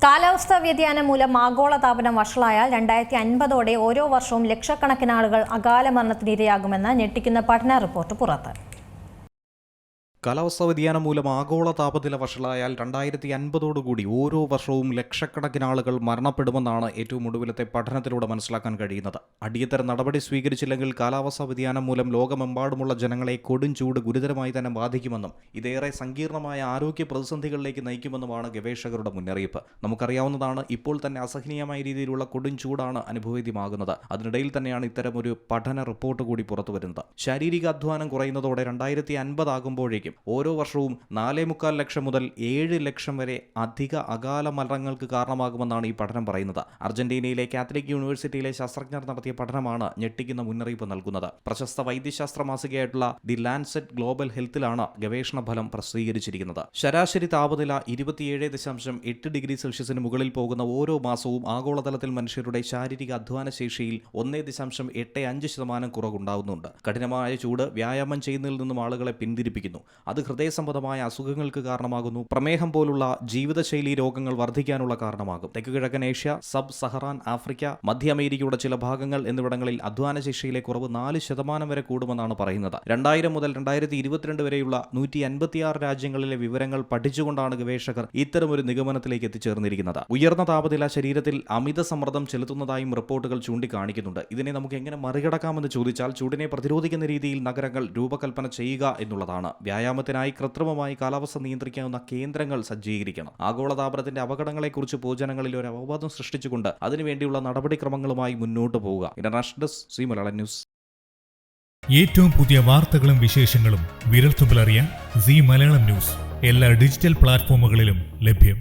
കാലാവസ്ഥാ വ്യതിയാനം മൂലം ആഗോളതാപനം വഷളായാൽ 2050 ഓരോ വർഷവും ലക്ഷക്കണക്കിന് ആളുകൾ അകാല മരണത്തിനിരയാകുമെന്ന് ഞെട്ടിക്കുന്ന പഠന റിപ്പോർട്ട് പുറത്ത്. കാലാവസ്ഥാ വ്യതിയാനം മൂലം ആഗോള താപനില വഷളായാൽ 2050 ഓരോ വർഷവും ലക്ഷക്കണക്കിന് ആളുകൾ മരണപ്പെടുമെന്നാണ് ഏറ്റവും ഒടുവിലത്തെ പഠനത്തിലൂടെ മനസ്സിലാക്കാൻ കഴിയുന്നത്. അടിയന്തര നടപടി സ്വീകരിച്ചില്ലെങ്കിൽ കാലാവസ്ഥാ വ്യതിയാനം മൂലം ലോകമെമ്പാടുമുള്ള ജനങ്ങളെ കൊടും ചൂട് ഗുരുതരമായി തന്നെ ബാധിക്കുമെന്നും ഇതേറെ സങ്കീർണമായ ആരോഗ്യ പ്രതിസന്ധികളിലേക്ക് നയിക്കുമെന്നുമാണ് ഗവേഷകരുടെ മുന്നറിയിപ്പ്. നമുക്കറിയാവുന്നതാണ്, ഇപ്പോൾ തന്നെ അസഹനീയമായ രീതിയിലുള്ള കൊടും ചൂടാണ് അനുഭവേദ്യമാകുന്നത്. അതിനിടയിൽ തന്നെയാണ് ഇത്തരമൊരു പഠന റിപ്പോർട്ട് കൂടി പുറത്തുവരുന്നത്. ശാരീരിക അധ്വാനം കുറയുന്നതോടെ 2050 ആകുമ്പോഴേക്കും ഓരോ വർഷവും 4.25 ലക്ഷം മുതൽ 7 ലക്ഷം വരെ അധിക അകാല മരണങ്ങൾക്ക് കാരണമാകുമെന്നാണ് ഈ പഠനം പറയുന്നത്. അർജന്റീനയിലെ കാത്തലിക് യൂണിവേഴ്സിറ്റിയിലെ ശാസ്ത്രജ്ഞർ നടത്തിയ പഠനമാണ് ഞെട്ടിക്കുന്ന മുന്നറിയിപ്പ് നൽകുന്നത്. പ്രശസ്ത വൈദ്യശാസ്ത്ര മാസികയായിട്ടുള്ള ദി ലാൻസെറ്റ് ഗ്ലോബൽ ഹെൽത്തിലാണ് ഗവേഷണ ഫലം പ്രസിദ്ധീകരിച്ചിരിക്കുന്നത്. ശരാശരി താപനില 27.8 ഡിഗ്രി സെൽഷ്യസിന് മുകളിൽ പോകുന്ന ഓരോ മാസവും ആഗോളതലത്തിൽ മനുഷ്യരുടെ ശാരീരിക അധ്വാന ശേഷിയിൽ 1.85% കുറവുണ്ടാകുന്നുണ്ട്. കഠിനമായ ചൂട് വ്യായാമം ചെയ്യുന്നതിൽ നിന്നും ആളുകളെ പിന്തിരിപ്പിക്കുന്നു. അത് ഹൃദയസംബന്ധമായ അസുഖങ്ങൾക്ക് കാരണമാകുന്നു. പ്രമേഹം പോലുള്ള ജീവിതശൈലി രോഗങ്ങൾ വർദ്ധിക്കാനുള്ള കാരണമാകും. തെക്കുകിഴക്കൻ ഏഷ്യ, സബ് സഹറാൻ ആഫ്രിക്ക, മധ്യ അമേരിക്കയുടെ ചില ഭാഗങ്ങൾ എന്നിവിടങ്ങളിൽ അധ്വാനശേഷിയിലെ കുറവ് 4% വരെ കൂടുമെന്നാണ് പറയുന്നത്. 2000 മുതൽ 2022 വരെയുള്ള 156 രാജ്യങ്ങളിലെ വിവരങ്ങൾ പഠിച്ചുകൊണ്ടാണ് ഗവേഷകർ ഇത്തരമൊരു നിഗമനത്തിലേക്ക് എത്തിച്ചേർന്നിരിക്കുന്നത്. ഉയർന്ന താപനില ശരീരത്തിൽ അമിത സമ്മർദ്ദം ചെലുത്തുന്നതായും റിപ്പോർട്ടുകൾ ചൂണ്ടിക്കാണിക്കുന്നുണ്ട്. ഇതിനെ നമുക്ക് എങ്ങനെ മറികടക്കാമെന്ന് ചോദിച്ചാൽ ചൂടിനെ പ്രതിരോധിക്കുന്ന രീതിയിൽ നഗരങ്ങൾ രൂപകൽപ്പന ചെയ്യുക എന്നുള്ളതാണ്. വ്യായാമത്തിനായി കൃത്രിമമായി കാലാവസ്ഥ നിയന്ത്രിക്കാവുന്ന കേന്ദ്രങ്ങൾ സജ്ജീകരിക്കണം. ആഗോളതാപനത്തിന്റെ അപകടങ്ങളെക്കുറിച്ച് പൊതുജനങ്ങളിൽ ഒരു അവബോധം സൃഷ്ടിച്ചുകൊണ്ട് അതിനുവേണ്ടിയുള്ള നടപടിക്രമങ്ങളുമായി മുന്നോട്ട് പോവുക. International desk, C Malayalam news. ഏറ്റവും പുതിയ വാർത്തകളും വിശേഷങ്ങളും വിരൽത്തുമ്പിലറിയാൻ സി മലയാളം ന്യൂസ് എല്ലാ ഡിജിറ്റൽ പ്ലാറ്റ്ഫോമുകളിലും ലഭ്യം.